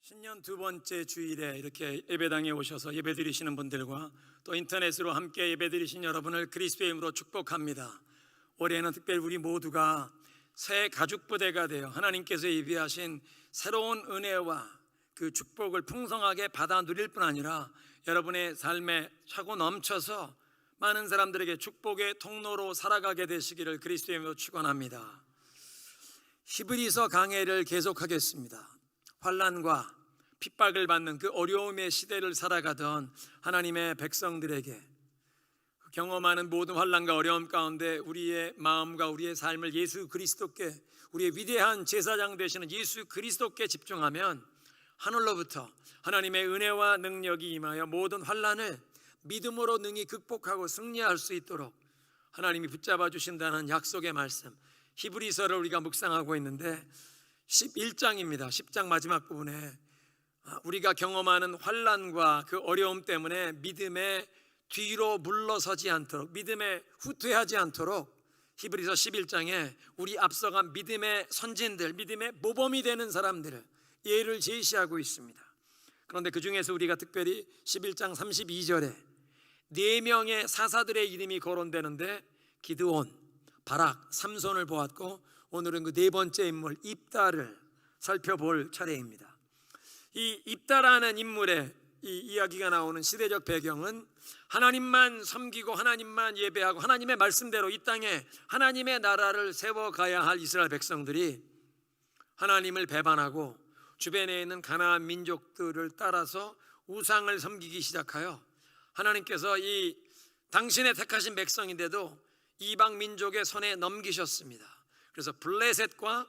신년 두 번째 주일에 이렇게 예배당에 오셔서 예배드리시는 분들과 또 인터넷으로 함께 예배드리신 여러분을 그리스도의 이름으로 축복합니다. 올해는 특별히 우리 모두가 새 가죽부대가 되어 하나님께서 예비하신 새로운 은혜와 그 축복을 풍성하게 받아 누릴 뿐 아니라 여러분의 삶에 차고 넘쳐서 많은 사람들에게 축복의 통로로 살아가게 되시기를 그리스도의 이름으로 축원합니다. 히브리서 강해를 계속하겠습니다. 환난과 핍박을 받는 그 어려움의 시대를 살아가던 하나님의 백성들에게 경험하는 모든 환난과 어려움 가운데 우리의 마음과 우리의 삶을 예수 그리스도께, 우리의 위대한 제사장 되시는 예수 그리스도께 집중하면 하늘로부터 하나님의 은혜와 능력이 임하여 모든 환난을 믿음으로 능히 극복하고 승리할 수 있도록 하나님이 붙잡아 주신다는 약속의 말씀, 히브리서를 우리가 묵상하고 있는데 11장입니다. 10장 마지막 부분에 우리가 경험하는 환난과 그 어려움 때문에 믿음의 뒤로 물러서지 않도록, 믿음에 후퇴하지 않도록 히브리서 11장에 우리 앞서간 믿음의 선진들, 믿음의 모범이 되는 사람들을 예를 제시하고 있습니다. 그런데 그 중에서 우리가 특별히 11장 32절에 4명의 사사들의 이름이 거론되는데 기드온, 바락, 삼손을 보았고 오늘은 그 네 번째 인물 입다를 살펴볼 차례입니다. 이 입다라는 인물의 이 이야기가 나오는 시대적 배경은 하나님만 섬기고 하나님만 예배하고 하나님의 말씀대로 이 땅에 하나님의 나라를 세워가야 할 이스라엘 백성들이 하나님을 배반하고 주변에 있는 가나안 민족들을 따라서 우상을 섬기기 시작하여 하나님께서 이 당신의 택하신 백성인데도 이방 민족의 손에 넘기셨습니다. 그래서 블레셋과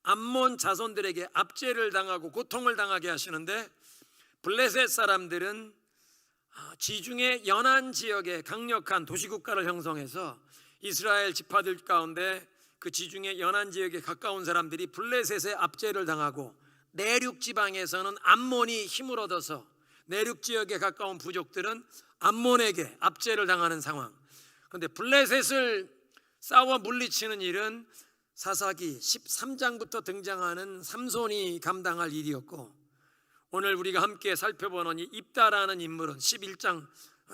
암몬 자손들에게 압제를 당하고 고통을 당하게 하시는데, 블레셋 사람들은 지중해 연안 지역에 강력한 도시국가를 형성해서 이스라엘 지파들 가운데 그 지중해 연안 지역에 가까운 사람들이 블레셋의 압제를 당하고 내륙 지방에서는 암몬이 힘을 얻어서 내륙 지역에 가까운 부족들은 암몬에게 압제를 당하는 상황. 그런데 블레셋을 싸워 물리치는 일은 사사기 13장부터 등장하는 삼손이 감당할 일이었고, 오늘 우리가 함께 살펴보는 이 입다라는 인물은 11장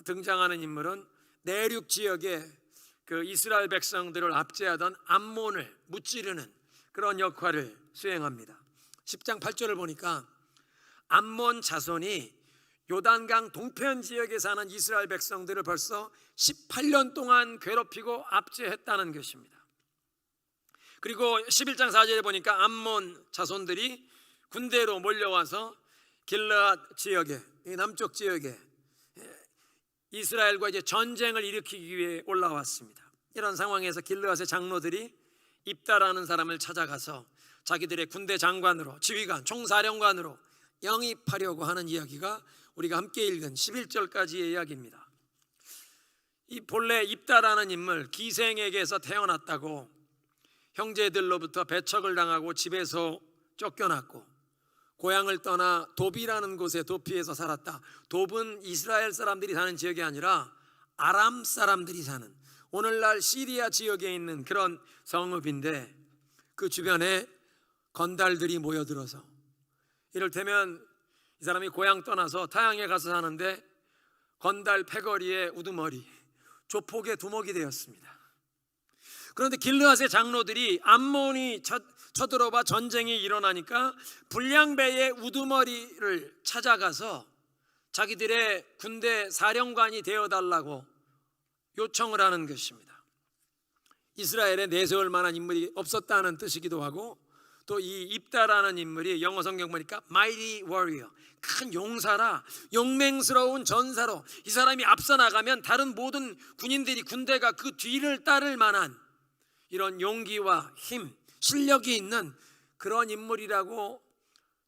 등장하는 인물은 내륙 지역의 그 이스라엘 백성들을 압제하던 암몬을 무찌르는 그런 역할을 수행합니다. 10장 8절을 보니까 암몬 자손이 요단강 동편 지역에 사는 이스라엘 백성들을 벌써 18년 동안 괴롭히고 압제했다는 것입니다. 그리고 11장 4절에 보니까 암몬 자손들이 군대로 몰려와서 길르앗 지역에, 남쪽 지역에 이스라엘과 이제 전쟁을 일으키기 위해 올라왔습니다. 이런 상황에서 길르앗의 장로들이 입다라는 사람을 찾아가서 자기들의 군대 장관으로, 지휘관, 총사령관으로 영입하려고 하는 이야기가 우리가 함께 읽은 11절까지의 이야기입니다. 이 본래 입다라는 인물, 기생에게서 태어났다고 형제들로부터 배척을 당하고 집에서 쫓겨났고 고향을 떠나 돕이라는 곳에 도피해서 살았다. 돕은 이스라엘 사람들이 사는 지역이 아니라 아람 사람들이 사는, 오늘날 시리아 지역에 있는 그런 성읍인데 그 주변에 건달들이 모여들어서, 이를테면 이 사람이 고향 떠나서 타향에 가서 사는데 건달 패거리에 우두머리, 조폭의 두목이 되었습니다. 그런데 길르앗의 장로들이 암몬이 쳐들어와 전쟁이 일어나니까 불량배의 우두머리를 찾아가서 자기들의 군대 사령관이 되어달라고 요청을 하는 것입니다. 이스라엘에 내세울 만한 인물이 없었다는 뜻이기도 하고, 또 이 입다라는 인물이 영어 성경 보니까 mighty warrior, 큰 용사라, 용맹스러운 전사로, 이 사람이 앞서 나가면 다른 모든 군인들이, 군대가 그 뒤를 따를 만한 이런 용기와 힘, 실력이 있는 그런 인물이라고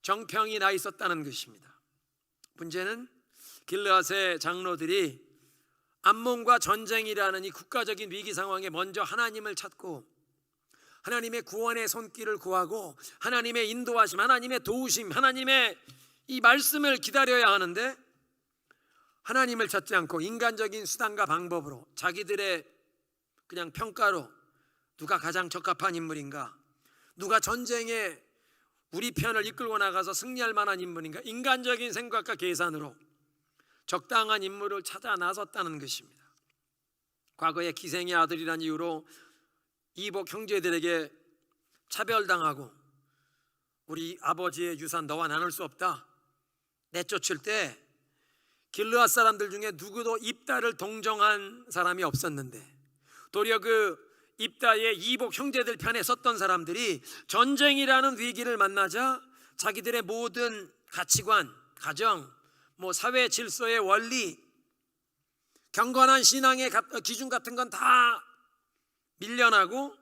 정평이 나 있었다는 것입니다. 문제는 길르앗의 장로들이 암몬과 전쟁이라는 이 국가적인 위기 상황에 먼저 하나님을 찾고 하나님의 구원의 손길을 구하고 하나님의 인도하심, 하나님의 도우심, 하나님의 이 말씀을 기다려야 하는데, 하나님을 찾지 않고 인간적인 수단과 방법으로 자기들의 그냥 평가로 누가 가장 적합한 인물인가, 누가 전쟁에 우리 편을 이끌고 나가서 승리할 만한 인물인가? 인간적인 생각과 계산으로 적당한 인물을 찾아 나섰다는 것입니다. 과거에 기생의 아들이라는 이유로 이복 형제들에게 차별당하고 우리 아버지의 유산 너와 나눌 수 없다 내쫓을 때 길르앗 사람들 중에 누구도 입다를 동정한 사람이 없었는데, 도리어 그 입다의 이복 형제들 편에 섰던 사람들이 전쟁이라는 위기를 만나자 자기들의 모든 가치관, 가정, 사회 질서의 원리, 경건한 신앙의 기준 같은 건 다 밀려나고,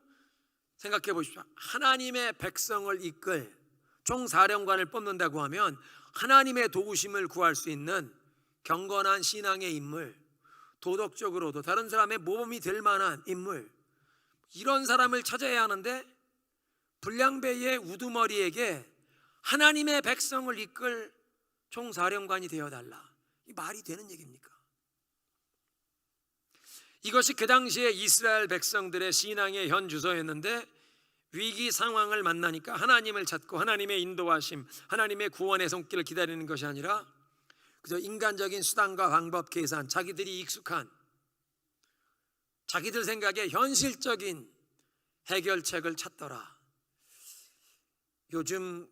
생각해 보십시오. 하나님의 백성을 이끌 총사령관을 뽑는다고 하면 하나님의 도우심을 구할 수 있는 경건한 신앙의 인물, 도덕적으로도 다른 사람의 모범이 될 만한 인물, 이런 사람을 찾아야 하는데 불량배의 우두머리에게 하나님의 백성을 이끌 총사령관이 되어달라, 이 말이 되는 얘기입니까? 이것이 그 당시에 이스라엘 백성들의 신앙의 현주소였는데, 위기 상황을 만나니까 하나님을 찾고 하나님의 인도하심, 하나님의 구원의 손길을 기다리는 것이 아니라 그저 인간적인 수단과 방법 계산, 자기들이 익숙한, 자기들 생각에 현실적인 해결책을 찾더라. 요즘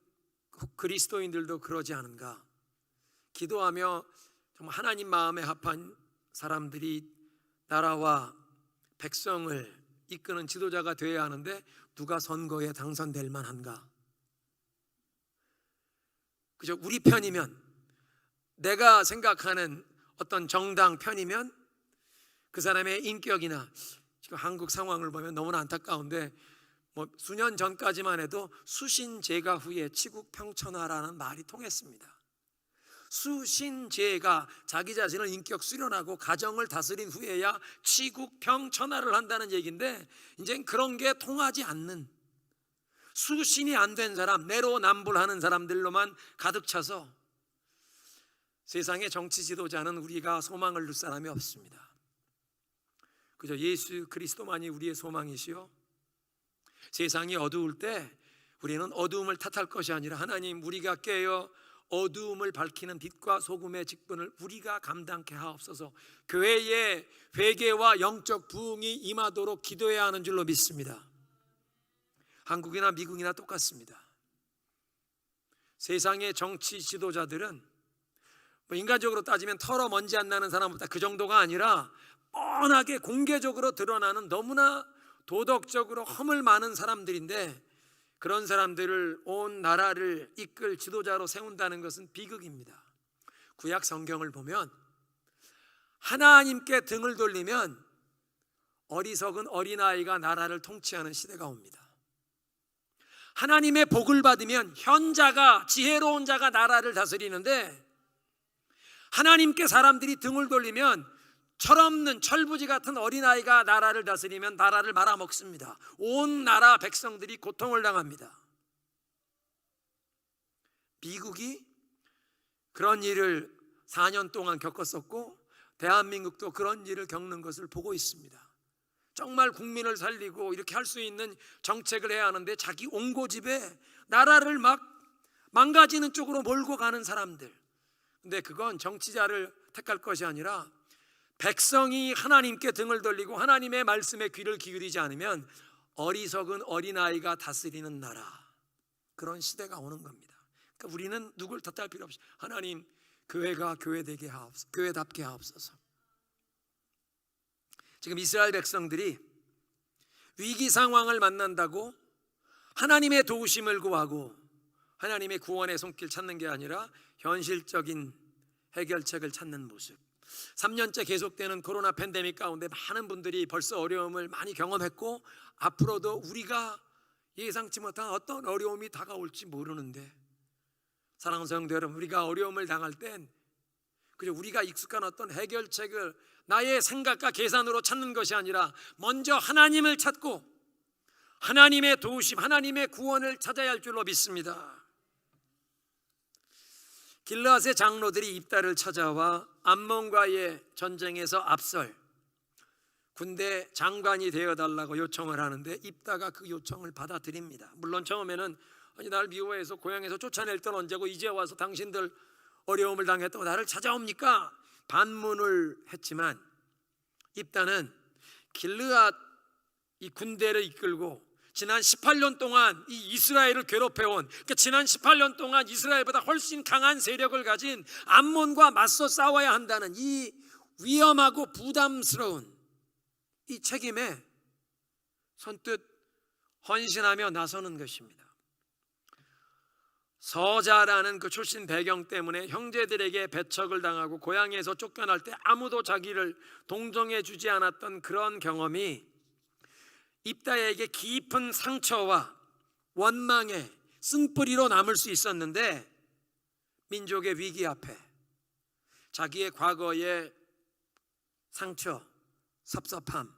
그리스도인들도 그러지 않은가? 기도하며 정말 하나님 마음에 합한 사람들이 나라와 백성을 이끄는 지도자가 되어야 하는데 누가 선거에 당선될 만한가? 그저 우리 편이면, 내가 생각하는 어떤 정당 편이면 그 사람의 인격이나, 지금 한국 상황을 보면 너무나 안타까운데 수년 전까지만 해도 수신제가 후에 치국평천하라는 말이 통했습니다. 수신제가 자기 자신을 인격 수련하고 가정을 다스린 후에야 치국평천하를 한다는 얘기인데, 이젠 그런 게 통하지 않는, 수신이 안 된 사람, 내로남불하는 사람들로만 가득 차서 세상의 정치 지도자는 우리가 소망을 둘 사람이 없습니다. 그저 예수 그리스도만이 우리의 소망이시요, 세상이 어두울 때 우리는 어두움을 탓할 것이 아니라 하나님, 우리가 깨어 어두움을 밝히는 빛과 소금의 직분을 우리가 감당케 하옵소서, 교회의 회개와 영적 부흥이 임하도록 기도해야 하는 줄로 믿습니다. 한국이나 미국이나 똑같습니다. 세상의 정치 지도자들은 인간적으로 따지면 털어 먼지 안 나는 사람보다 그 정도가 아니라 뻔하게 공개적으로 드러나는 너무나 도덕적으로 허물 많은 사람들인데, 그런 사람들을 온 나라를 이끌 지도자로 세운다는 것은 비극입니다. 구약 성경을 보면 하나님께 등을 돌리면 어리석은 어린아이가 나라를 통치하는 시대가 옵니다. 하나님의 복을 받으면 현자가, 지혜로운 자가 나라를 다스리는데, 하나님께 사람들이 등을 돌리면 철없는 철부지 같은 어린아이가 나라를 다스리면 나라를 말아먹습니다. 온 나라 백성들이 고통을 당합니다. 미국이 그런 일을 4년 동안 겪었었고, 대한민국도 그런 일을 겪는 것을 보고 있습니다. 정말 국민을 살리고 이렇게 할 수 있는 정책을 해야 하는데 자기 옹고집에 나라를 막 망가지는 쪽으로 몰고 가는 사람들. 근데 그건 정치자를 택할 것이 아니라 백성이 하나님께 등을 돌리고 하나님의 말씀에 귀를 기울이지 않으면 어리석은 어린아이가 다스리는 나라, 그런 시대가 오는 겁니다. 그러니까 우리는 누굴 탓할 필요 없이 하나님, 교회가 교회되게 하옵소서, 교회답게 하옵소서. 지금 이스라엘 백성들이 위기 상황을 만난다고 하나님의 도우심을 구하고 하나님의 구원의 손길 찾는 게 아니라 현실적인 해결책을 찾는 모습. 3년째 계속되는 코로나 팬데믹 가운데 많은 분들이 벌써 어려움을 많이 경험했고, 앞으로도 우리가 예상치 못한 어떤 어려움이 다가올지 모르는데, 사랑하는 성도 여러분, 우리가 어려움을 당할 땐 그저 우리가 익숙한 어떤 해결책을 나의 생각과 계산으로 찾는 것이 아니라 먼저 하나님을 찾고 하나님의 도우심, 하나님의 구원을 찾아야 할 줄로 믿습니다. 길르앗의 장로들이 입다를 찾아와 암몬과의 전쟁에서 앞설 군대 장관이 되어달라고 요청을 하는데, 입다가 그 요청을 받아들입니다. 물론 처음에는 아니 나를 미워해서 고향에서 쫓아낼 땐 언제고 이제 와서 당신들 어려움을 당했다고 나를 찾아옵니까? 반문을 했지만 입다는 길르앗 이 군대를 이끌고 지난 18년 동안 이 이스라엘을 괴롭혀온, 그러니까 지난 18년 동안 이스라엘보다 훨씬 강한 세력을 가진 암몬과 맞서 싸워야 한다는 이 위험하고 부담스러운 이 책임에 선뜻 헌신하며 나서는 것입니다. 서자라는 그 출신 배경 때문에 형제들에게 배척을 당하고 고향에서 쫓겨날 때 아무도 자기를 동정해 주지 않았던 그런 경험이 입다에게 깊은 상처와 원망의 쓴뿌리로 남을 수 있었는데, 민족의 위기 앞에 자기의 과거의 상처, 섭섭함,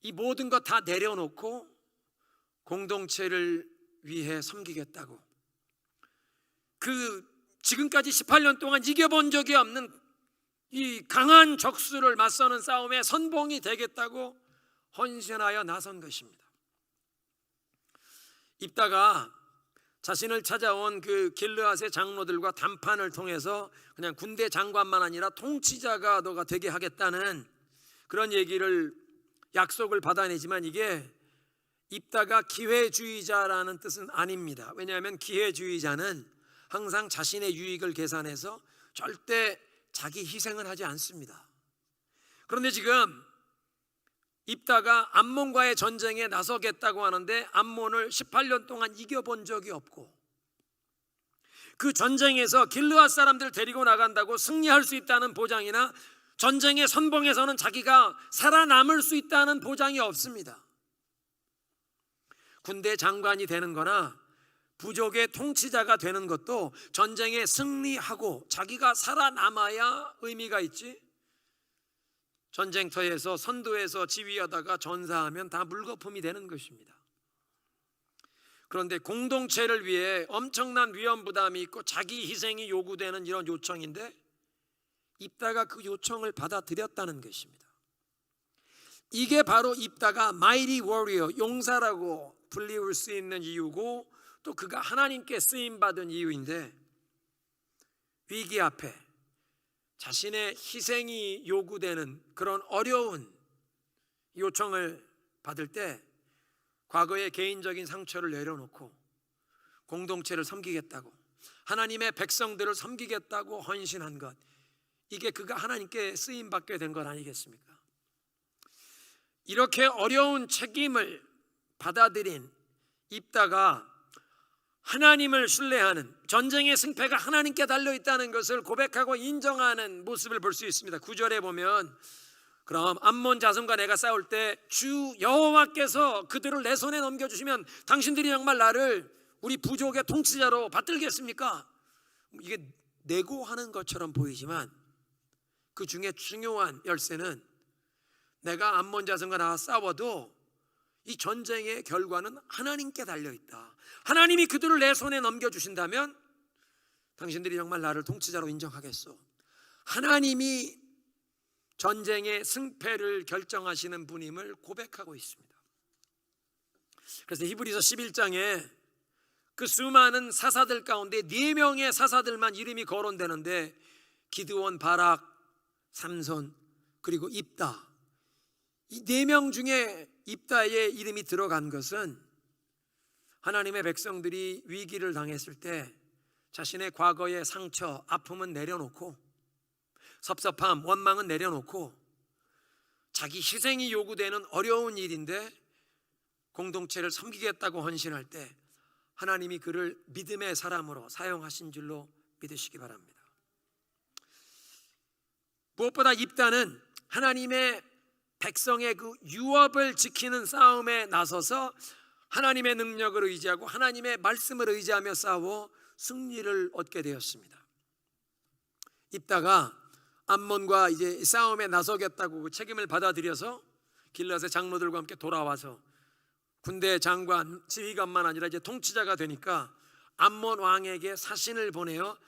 이 모든 것 다 내려놓고 공동체를 위해 섬기겠다고, 그 지금까지 18년 동안 이겨본 적이 없는 이 강한 적수를 맞서는 싸움에 선봉이 되겠다고 헌신하여 나선 것입니다. 입다가 자신을 찾아온 그 길르앗의 장로들과談판을 통해서 그냥 군대 장관만 아니라 통치자가 너가 되게 하겠다는 그런 얘기를 약속을 받아내지만, 이게 입다가 기회주의자라는 뜻은 아닙니다. 왜냐하면 기회주의자는 항상 자신의 유익을 계산해서 절대 자기 희생을 하지 않습니다. 그런데 지금 입다가 암몬과의 전쟁에 나서겠다고 하는데 암몬을 18년 동안 이겨본 적이 없고, 그 전쟁에서 길르앗 사람들을 데리고 나간다고 승리할 수 있다는 보장이나 전쟁의 선봉에서는 자기가 살아남을 수 있다는 보장이 없습니다. 군대 장관이 되는 거나 부족의 통치자가 되는 것도 전쟁에 승리하고 자기가 살아남아야 의미가 있지, 전쟁터에서 선두에서 지휘하다가 전사하면 다 물거품이 되는 것입니다. 그런데 공동체를 위해 엄청난 위험 부담이 있고 자기 희생이 요구되는 이런 요청인데 입다가 그 요청을 받아들였다는 것입니다. 이게 바로 입다가 mighty warrior, 용사라고 불리울 수 있는 이유고, 또 그가 하나님께 쓰임받은 이유인데, 위기 앞에 자신의 희생이 요구되는 그런 어려운 요청을 받을 때 과거의 개인적인 상처를 내려놓고 공동체를 섬기겠다고, 하나님의 백성들을 섬기겠다고 헌신한 것, 이게 그가 하나님께 쓰임받게 된 것 아니겠습니까? 이렇게 어려운 책임을 받아들인 입다가 하나님을 신뢰하는, 전쟁의 승패가 하나님께 달려있다는 것을 고백하고 인정하는 모습을 볼 수 있습니다. 9절에 보면 그럼 암몬 자손과 내가 싸울 때 주 여호와께서 그들을 내 손에 넘겨주시면 당신들이 정말 나를 우리 부족의 통치자로 받들겠습니까? 이게 내고하는 것처럼 보이지만 그 중에 중요한 열쇠는 내가 암몬 자손과 나와 싸워도 이 전쟁의 결과는 하나님께 달려있다. 하나님이 그들을 내 손에 넘겨주신다면 당신들이 정말 나를 통치자로 인정하겠소. 하나님이 전쟁의 승패를 결정하시는 분임을 고백하고 있습니다. 그래서 히브리서 11장에 그 수많은 사사들 가운데 4명의 사사들만 이름이 거론되는데, 기드온, 바락, 삼손, 그리고 입다, 이 4명 중에 입다의 이름이 들어간 것은 하나님의 백성들이 위기를 당했을 때 자신의 과거의 상처, 아픔은 내려놓고, 섭섭함, 원망은 내려놓고, 자기 희생이 요구되는 어려운 일인데 공동체를 섬기겠다고 헌신할 때 하나님이 그를 믿음의 사람으로 사용하신 줄로 믿으시기 바랍니다. 무엇보다 입다는 하나님의 백성의 그 유업을 지키는 싸움에 나서서 하나님의 능력을 의지하고 하나님의 말씀을 의지하며 싸워 승리를 얻게 되었습니다. 입다가 암몬과 이제 싸움에 나서겠다고 그 책임을 받아들여서 길르앗의 장로들과 함께 돌아와서 군대 장관, 지휘관만 아니라 이제 통치자가 되니까 암몬 왕에게 사신을 보내어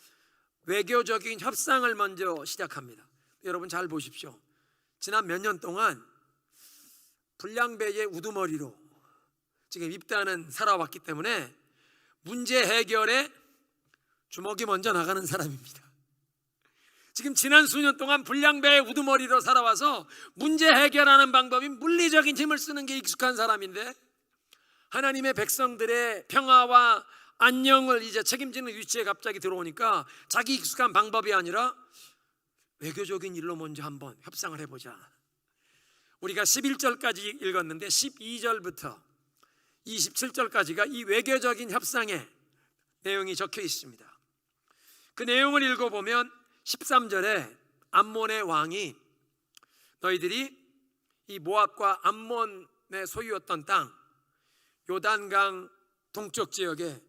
외교적인 협상을 먼저 시작합니다. 여러분 잘 보십시오. 지난 몇 년 동안 불량배의 우두머리로 지금 입다는 살아왔기 때문에 문제 해결에 주먹이 먼저 나가는 사람입니다. 지금 지난 수년 동안 불량배의 우두머리로 살아와서 문제 해결하는 방법이 물리적인 힘을 쓰는 게 익숙한 사람인데, 하나님의 백성들의 평화와 안녕을 이제 책임지는 위치에 갑자기 들어오니까 자기 익숙한 방법이 아니라 외교적인 일로 먼저 한번 협상을 해보자. 우리가 11절까지 읽었는데 12절부터 27절까지가 이 외교적인 협상의 내용이 적혀 있습니다. 그 내용을 읽어보면 13절에 암몬의 왕이 너희들이 이 모압과 암몬의 소유였던 땅, 요단강 동쪽 지역에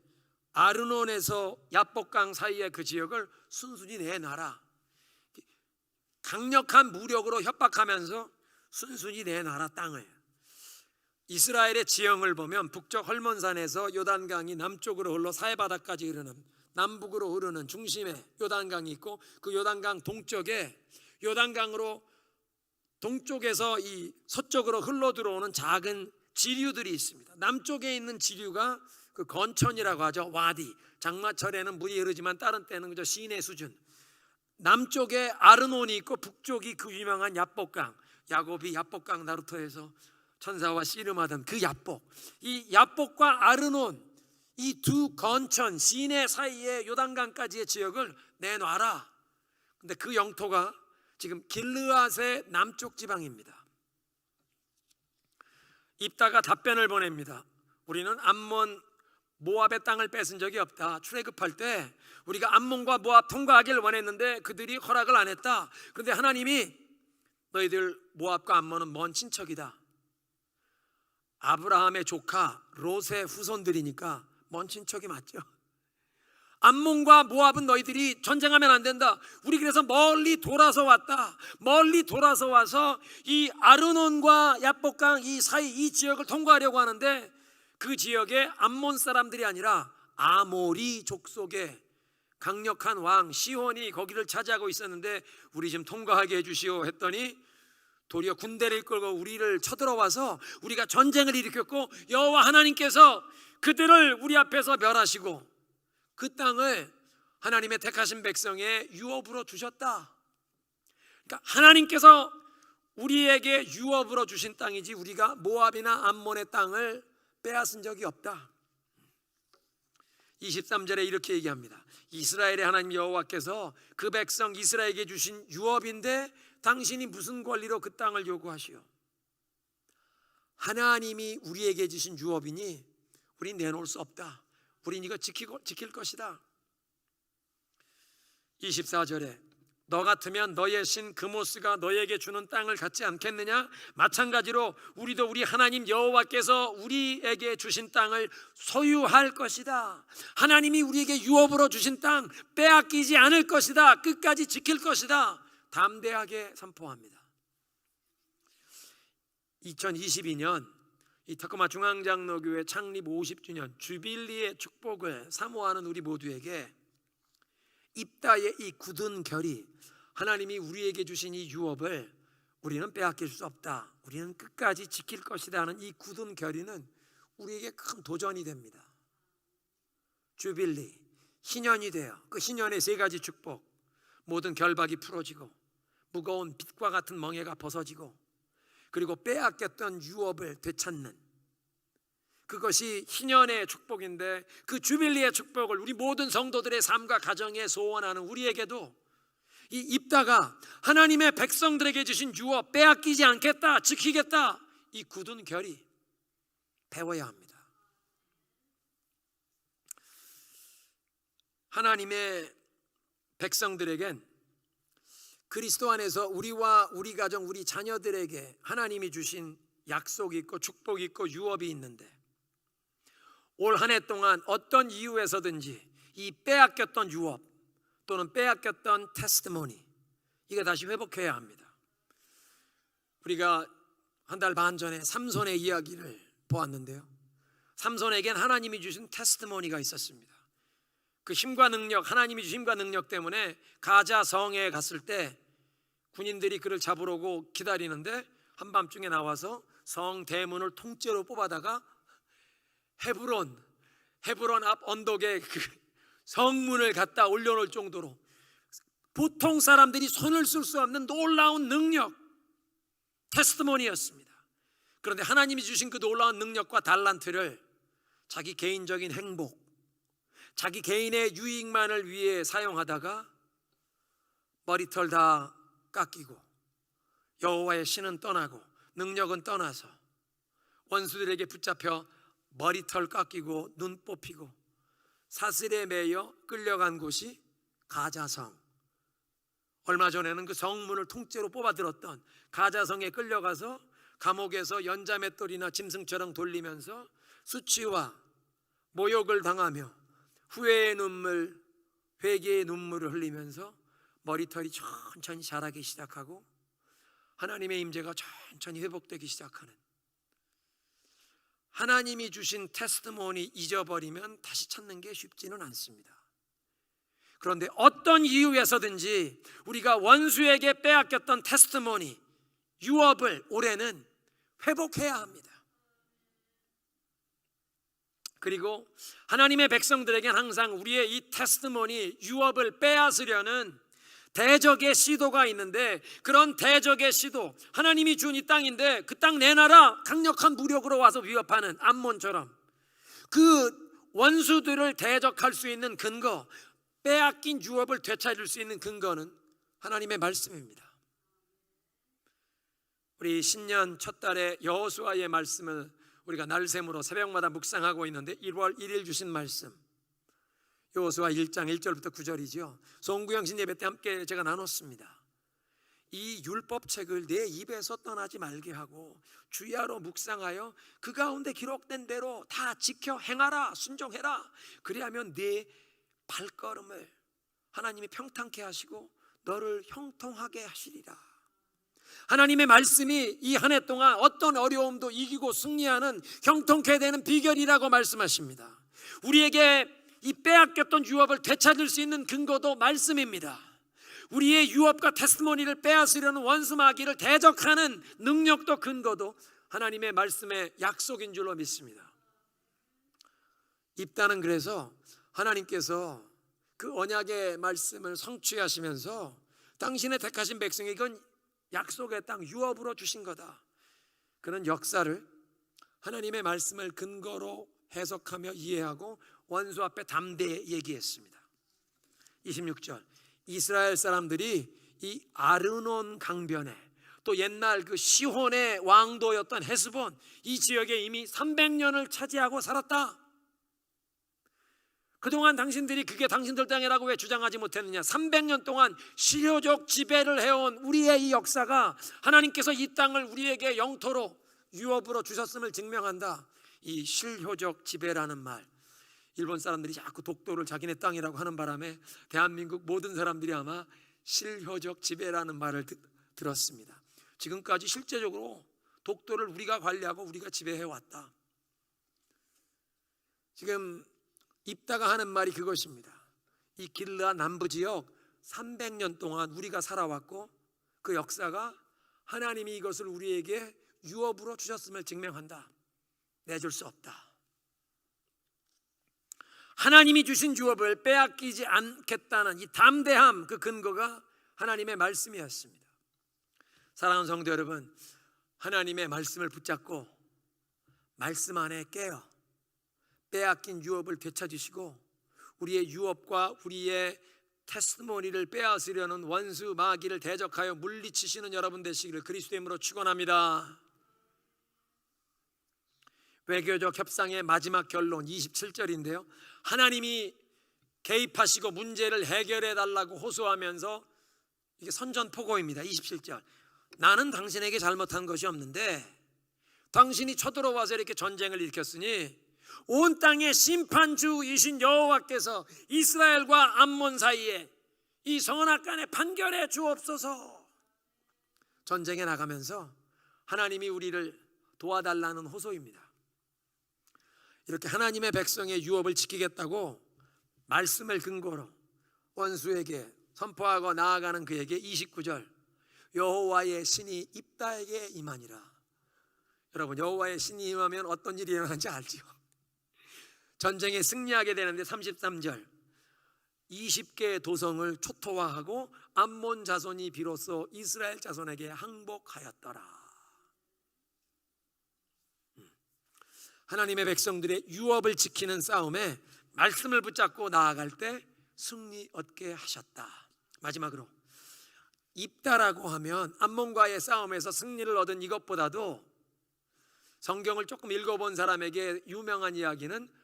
아르논에서 야복강 사이의 그 지역을 순순히 내놔라. 강력한 무력으로 협박하면서 순순히 내놔라 땅을. 이스라엘의 지형을 보면 북쪽 헐몬산에서 요단강이 남쪽으로 흘러 사해바다까지 흐르는, 남북으로 흐르는 중심에 요단강이 있고, 그 요단강 동쪽에 요단강으로 동쪽에서 이 서쪽으로 흘러 들어오는 작은 지류들이 있습니다. 남쪽에 있는 지류가 그 건천이라고 하죠. 와디. 장마철에는 물이 흐르지만 다른 때는 그저 시내 수준. 남쪽에 아르논이 있고 북쪽이 그 유명한 야복강, 야곱이 야복강 나루토에서 천사와 씨름하던 그 야복. 이 야복과 아르논, 이 두 건천 시내 사이에 요단강까지의 지역을 내놔라. 근데 그 영토가 지금 길르앗의 남쪽 지방입니다. 입다가 답변을 보냅니다. 우리는 암몬 모압의 땅을 뺏은 적이 없다. 출애굽할 때 우리가 암몬과 모압 통과하길 원했는데 그들이 허락을 안 했다. 그런데 하나님이 너희들 모압과 암몬은 먼 친척이다. 아브라함의 조카 롯의 후손들이니까 먼 친척이 맞죠. 암몬과 모압은 너희들이 전쟁하면 안 된다. 우리 그래서 멀리 돌아서 왔다. 멀리 돌아서 와서 이 아르논과 야복강 이 사이 이 지역을 통과하려고 하는데, 그 지역에 암몬 사람들이 아니라 아모리 족속의 강력한 왕 시혼이 거기를 차지하고 있었는데 우리 좀 통과하게 해주시오 했더니 도리어 군대를 이끌고 우리를 쳐들어와서 우리가 전쟁을 일으켰고 여호와 하나님께서 그들을 우리 앞에서 멸하시고 그 땅을 하나님의 택하신 백성의 유업으로 주셨다. 그러니까 하나님께서 우리에게 유업으로 주신 땅이지 우리가 모압이나 암몬의 땅을 빼앗은 적이 없다. 23절에 이렇게 얘기합니다. 이스라엘의 하나님 여호와께서 그 백성 이스라엘에게 주신 유업인데 당신이 무슨 권리로 그 땅을 요구하시오? 하나님이 우리에게 주신 유업이니 우린 내놓을 수 없다. 우린 이거 지킬 것이다. 24절에 너 같으면 너의 신 그모스가 너에게 주는 땅을 갖지 않겠느냐? 마찬가지로 우리도 우리 하나님 여호와께서 우리에게 주신 땅을 소유할 것이다. 하나님이 우리에게 유업으로 주신 땅 빼앗기지 않을 것이다. 끝까지 지킬 것이다. 담대하게 선포합니다. 2022년 이 타코마 중앙장로교회 창립 50주년 주빌리의 축복을 사모하는 우리 모두에게 입다의 이 굳은 결이, 하나님이 우리에게 주신 이 유업을 우리는 빼앗길 수 없다, 우리는 끝까지 지킬 것이다 하는 이 굳은 결의는 우리에게 큰 도전이 됩니다. 주빌리, 희년이 되어 그 희년의 세 가지 축복, 모든 결박이 풀어지고 무거운 빛과 같은 멍에가 벗어지고 그리고 빼앗겼던 유업을 되찾는, 그것이 희년의 축복인데 그 주빌리의 축복을 우리 모든 성도들의 삶과 가정에 소원하는 우리에게도 이 입다가 하나님의 백성들에게 주신 유업 빼앗기지 않겠다, 지키겠다, 이 굳은 결의 배워야 합니다. 하나님의 백성들에겐 그리스도 안에서 우리와 우리 가정, 우리 자녀들에게 하나님이 주신 약속이 있고 축복이 있고 유업이 있는데, 올 한 해 동안 어떤 이유에서든지 이 빼앗겼던 유업 또는 빼앗겼던 테스티모니, 이거 다시 회복해야 합니다. 우리가 한 달 반 전에 삼손의 이야기를 보았는데요, 삼손에겐 하나님이 주신 테스티모니가 있었습니다. 그 힘과 능력, 하나님이 주신 힘과 능력 때문에 가자 성에 갔을 때 군인들이 그를 잡으려고 기다리는데 한밤중에 나와서 성 대문을 통째로 뽑아다가 헤브론 앞 언덕에 그 성문을 갖다 올려놓을 정도로 보통 사람들이 손을 쓸 수 없는 놀라운 능력, 테스티모니였습니다. 그런데 하나님이 주신 그 놀라운 능력과 달란트를 자기 개인적인 행복, 자기 개인의 유익만을 위해 사용하다가 머리털 다 깎이고 여호와의 신은 떠나고 능력은 떠나서 원수들에게 붙잡혀 머리털 깎이고 눈 뽑히고 사슬에 매여 끌려간 곳이 가자성, 얼마 전에는 그 성문을 통째로 뽑아들었던 가자성에 끌려가서 감옥에서 연자맷돌이나 짐승처럼 돌리면서 수치와 모욕을 당하며 후회의 눈물, 회개의 눈물을 흘리면서 머리털이 천천히 자라기 시작하고 하나님의 임재가 천천히 회복되기 시작하는, 하나님이 주신 테스티모니 잊어버리면 다시 찾는 게 쉽지는 않습니다. 그런데 어떤 이유에서든지 우리가 원수에게 빼앗겼던 테스티모니, 유업을 올해는 회복해야 합니다. 그리고 하나님의 백성들에게는 항상 우리의 이 테스티모니, 유업을 빼앗으려는 대적의 시도가 있는데, 그런 대적의 시도, 하나님이 준 이 땅인데 그 땅 내놔라, 강력한 무력으로 와서 위협하는 암몬처럼 그 원수들을 대적할 수 있는 근거, 빼앗긴 유업을 되찾을 수 있는 근거는 하나님의 말씀입니다. 우리 신년 첫 달에 여호수아의 말씀을 우리가 날샘으로 새벽마다 묵상하고 있는데 1월 1일 주신 말씀, 여호수아 1장 1절부터 9절이죠. 송구영신 예배 때 함께 제가 나눴습니다. 이 율법책을 내 입에서 떠나지 말게 하고 주야로 묵상하여 그 가운데 기록된 대로 다 지켜 행하라, 순종해라. 그리하면 네 발걸음을 하나님이 평탄케 하시고 너를 형통하게 하시리라. 하나님의 말씀이 이 한 해 동안 어떤 어려움도 이기고 승리하는 형통케 되는 비결이라고 말씀하십니다. 우리에게 이 빼앗겼던 유업을 되찾을 수 있는 근거도 말씀입니다. 우리의 유업과 테스티모니를 빼앗으려는 원수 마귀를 대적하는 능력도 근거도 하나님의 말씀의 약속인 줄로 믿습니다. 입다는 그래서 하나님께서 그 언약의 말씀을 성취하시면서 당신의 택하신 백성에게 이건 약속의 땅, 유업으로 주신 거다, 그런 역사를 하나님의 말씀을 근거로 해석하며 이해하고 원수 앞에 담대히 얘기했습니다. 26절, 이스라엘 사람들이 이 아르논 강변에, 또 옛날 그 시혼의 왕도였던 헤스본, 이 지역에 이미 300년을 차지하고 살았다. 그동안 당신들이 그게 당신들 땅이라고 왜 주장하지 못했느냐? 300년 동안 실효적 지배를 해온 우리의 이 역사가 하나님께서 이 땅을 우리에게 영토로 유업으로 주셨음을 증명한다. 이 실효적 지배라는 말, 일본 사람들이 자꾸 독도를 자기네 땅이라고 하는 바람에 대한민국 모든 사람들이 아마 실효적 지배라는 말을 들었습니다. 지금까지 실제적으로 독도를 우리가 관리하고 우리가 지배해왔다. 지금 입다가 하는 말이 그것입니다. 이 길르앗 남부 지역 300년 동안 우리가 살아왔고 그 역사가 하나님이 이것을 우리에게 유업으로 주셨음을 증명한다. 내줄 수 없다. 하나님이 주신 유업을 빼앗기지 않겠다는 이 담대함, 그 근거가 하나님의 말씀이었습니다. 사랑하는 성도 여러분, 하나님의 말씀을 붙잡고 말씀 안에 깨어 빼앗긴 유업을 되찾으시고 우리의 유업과 우리의 테스티모니를 빼앗으려는 원수 마귀를 대적하여 물리치시는 여러분 되시기를 그리스도의 이름으로 축원합니다. 외교적 협상의 마지막 결론 27절인데요, 하나님이 개입하시고 문제를 해결해 달라고 호소하면서, 이게 선전포고입니다. 27절, 나는 당신에게 잘못한 것이 없는데 당신이 쳐들어와서 이렇게 전쟁을 일으켰으니 온 땅의 심판주이신 여호와께서 이스라엘과 암몬 사이에 이 선악간에 판결해 주옵소서. 전쟁에 나가면서 하나님이 우리를 도와달라는 호소입니다. 이렇게 하나님의 백성의 유업을 지키겠다고 말씀을 근거로 원수에게 선포하고 나아가는 그에게 29절, 여호와의 신이 입다에게 임하니라. 여러분, 여호와의 신이 임하면 어떤 일이 일어나는지 알지요? 전쟁에 승리하게 되는데 33절 20개의 도성을 초토화하고 암몬 자손이 비로소 이스라엘 자손에게 항복하였더라. 하나님의 백성들의 유업을 지키는 싸움에 말씀을 붙잡고 나아갈 때 승리 얻게 하셨다. 마지막으로 입다라고 하면 암몬과의 싸움에서 승리를 얻은 이것보다도 성경을 조금 읽어본 사람에게 유명한 이야기는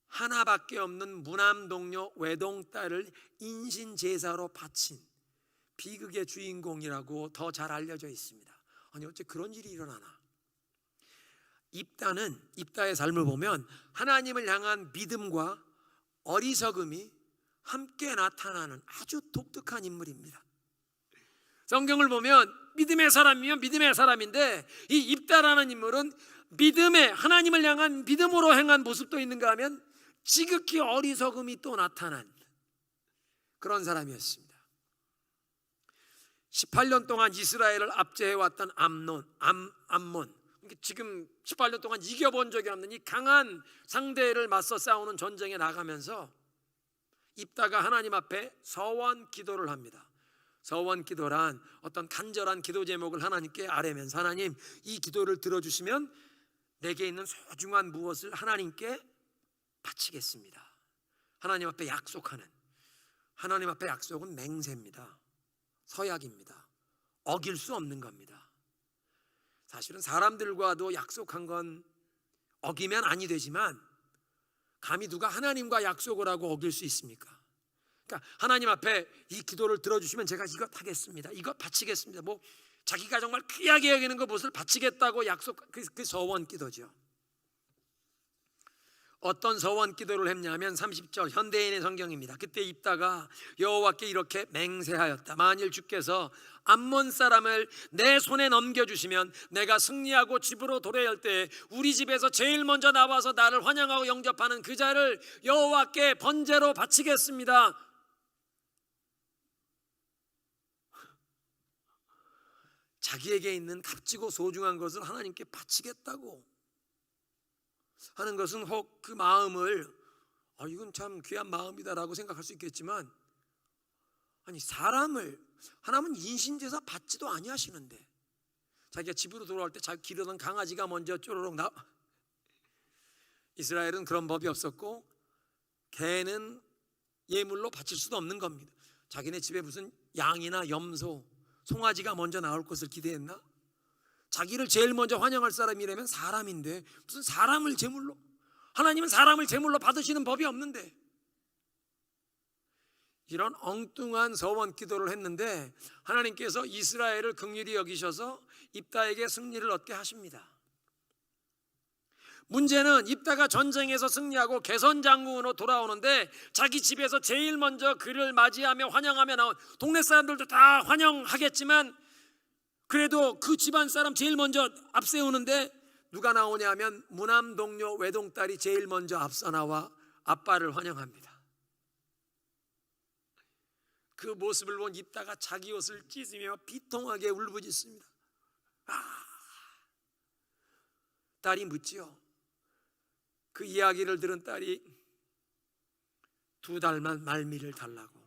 하나밖에 없는 무남동료 외동딸을 인신제사로 바친 비극의 주인공이라고 더 잘 알려져 있습니다. 아니 어째 그런 일이 일어나나. 입다의 삶을 보면 하나님을 향한 믿음과 어리석음이 함께 나타나는 아주 독특한 인물입니다. 성경을 보면 믿음의 사람이면 믿음의 사람인데, 이 입다라는 인물은 믿음에, 하나님을 향한 믿음으로 행한 모습도 있는가 하면 지극히 어리석음이 또 나타난 그런 사람이었습니다. 18년 동안 이스라엘을 압제해왔던 암몬, 지금 18년 동안 이겨본 적이 없는 이 강한 상대를 맞서 싸우는 전쟁에 나가면서 입다가 하나님 앞에 서원 기도를 합니다. 서원 기도란 어떤 간절한 기도 제목을 하나님께 아뢰면서, 하나님 이 기도를 들어주시면 내게 있는 소중한 무엇을 하나님께 바치겠습니다. 하나님 앞에 약속하는, 하나님 앞에 약속은 맹세입니다. 서약입니다. 어길 수 없는 겁니다. 사실은 사람들과도 약속한 건 어기면 아니 되지만 감히 누가 하나님과 약속을 하고 어길 수 있습니까? 그러니까 하나님 앞에 이 기도를 들어주시면 제가 이것 하겠습니다, 이것 바치겠습니다, 뭐 자기가 정말 귀하게 여기는 것을 바치겠다고 약속, 그 서원 기도죠. 어떤 서원 기도를 했냐면 30절 현대인의 성경입니다. 그때 입다가 여호와께 이렇게 맹세하였다. 만일 주께서 암몬 사람을 내 손에 넘겨주시면 내가 승리하고 집으로 도래할 때 우리 집에서 제일 먼저 나와서 나를 환영하고 영접하는 그 자를 여호와께 번제로 바치겠습니다. 자기에게 있는 값지고 소중한 것을 하나님께 바치겠다고 하는 것은 혹 그 마음을 이건 참 귀한 마음이다라고 생각할 수 있겠지만, 아니 사람을 하나님은 인신제사 받지도 아니하시는데 자기가 집으로 돌아올 때 자기 기르던 강아지가 먼저 쪼르륵 이스라엘은 그런 법이 없었고 개는 예물로 바칠 수도 없는 겁니다. 자기네 집에 무슨 양이나 염소, 송아지가 먼저 나올 것을 기대했나? 자기를 제일 먼저 환영할 사람이라면 사람인데 무슨 사람을 제물로, 하나님은 사람을 제물로 받으시는 법이 없는데, 이런 엉뚱한 서원 기도를 했는데 하나님께서 이스라엘을 긍휼히 여기셔서 입다에게 승리를 얻게 하십니다. 문제는 입다가 전쟁에서 승리하고 개선장군으로 돌아오는데 자기 집에서 제일 먼저 그를 맞이하며 환영하며 나온 동네 사람들도 다 환영하겠지만 그래도 그 집안 사람 제일 먼저 앞세우는데 누가 나오냐 하면 무남동료 외동딸이 제일 먼저 앞서 나와 아빠를 환영합니다. 그 모습을 본 입다가 자기 옷을 찢으며 비통하게 울부짖습니다. 딸이 묻지요. 그 이야기를 들은 딸이 2달만 말미를 달라고,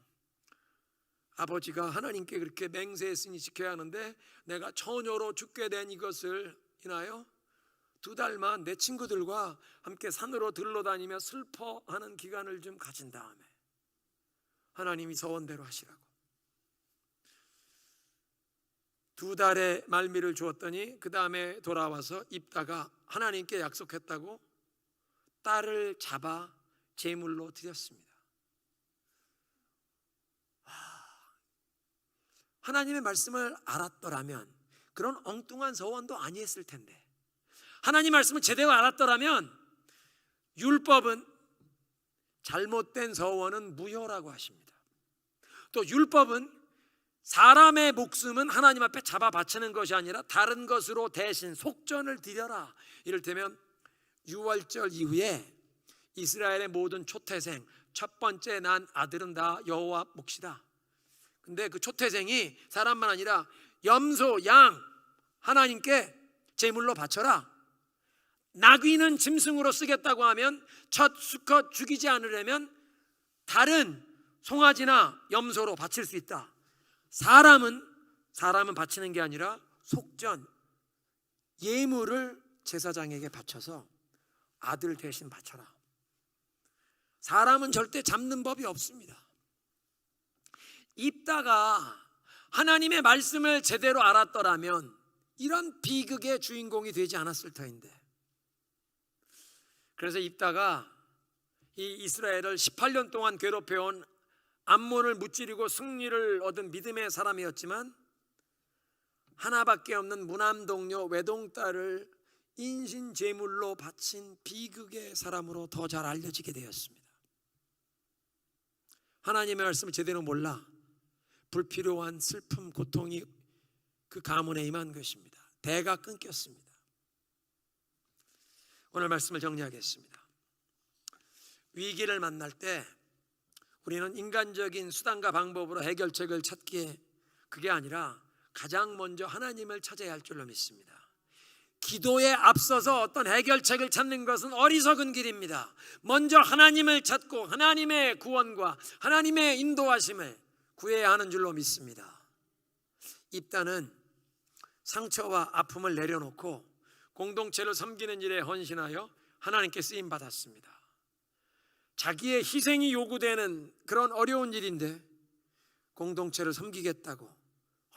아버지가 하나님께 그렇게 맹세했으니 지켜야 하는데 내가 처녀로 죽게 된 이것을 인하여 2달만 내 친구들과 함께 산으로 들러다니며 슬퍼하는 기간을 좀 가진 다음에 하나님이 서원대로 하시라고 2달의 말미를 주었더니 그 다음에 돌아와서 입다가 하나님께 약속했다고 딸을 잡아 제물로 드렸습니다. 하나님의 말씀을 알았더라면 그런 엉뚱한 서원도 아니었을 텐데, 하나님 말씀을 제대로 알았더라면 율법은 잘못된 서원은 무효라고 하십니다. 또 율법은 사람의 목숨은 하나님 앞에 잡아 바치는 것이 아니라 다른 것으로 대신 속전을 드려라. 이를테면 유월절 이후에 이스라엘의 모든 초태생 첫 번째 난 아들은 다 여호와 몫이다. 근데 그 초태생이 사람만 아니라 염소, 양 하나님께 제물로 바쳐라. 나귀는 짐승으로 쓰겠다고 하면 첫 수컷 죽이지 않으려면 다른 송아지나 염소로 바칠 수 있다. 사람은 바치는 게 아니라 속전, 예물을 제사장에게 바쳐서 아들 대신 바쳐라. 사람은 절대 잡는 법이 없습니다. 입다가 하나님의 말씀을 제대로 알았더라면 이런 비극의 주인공이 되지 않았을 터인데, 그래서 입다가 이 이스라엘을 18년 동안 괴롭혀온 암몬을 무찌르고 승리를 얻은 믿음의 사람이었지만 하나밖에 없는 무남동녀 외동딸을 인신 제물로 바친 비극의 사람으로 더 잘 알려지게 되었습니다. 하나님의 말씀을 제대로 몰라 불필요한 슬픔, 고통이 그 가문에 임한 것입니다. 대가 끊겼습니다. 오늘 말씀을 정리하겠습니다. 위기를 만날 때 우리는 인간적인 수단과 방법으로 해결책을 찾기에 그게 아니라 가장 먼저 하나님을 찾아야 할 줄로 믿습니다. 기도에 앞서서 어떤 해결책을 찾는 것은 어리석은 길입니다. 먼저 하나님을 찾고 하나님의 구원과 하나님의 인도하심을 구해야 하는 줄로 믿습니다. 입다는 상처와 아픔을 내려놓고 공동체를 섬기는 일에 헌신하여 하나님께 쓰임 받았습니다. 자기의 희생이 요구되는 그런 어려운 일인데 공동체를 섬기겠다고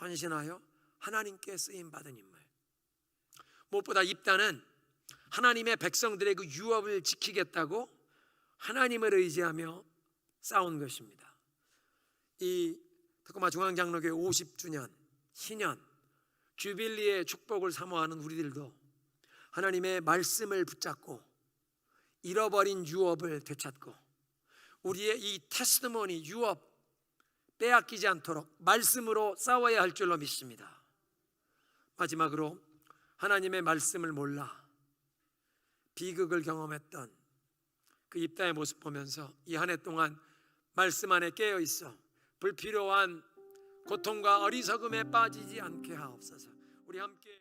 헌신하여 하나님께 쓰임 받은 인물. 무엇보다 입다는 하나님의 백성들의 그 유업을 지키겠다고 하나님을 의지하며 싸운 것입니다. 이 특고마 중앙장로교회 50주년 신년 주빌리의 축복을 사모하는 우리들도 하나님의 말씀을 붙잡고 잃어버린 유업을 되찾고 우리의 이 테스티모니 유업 빼앗기지 않도록 말씀으로 싸워야 할 줄로 믿습니다. 마지막으로 하나님의 말씀을 몰라 비극을 경험했던 그 입다의 모습 보면서 이 한 해 동안 말씀 안에 깨어 있어 불필요한 고통과 어리석음에 빠지지 않게 하옵소서. 우리 함께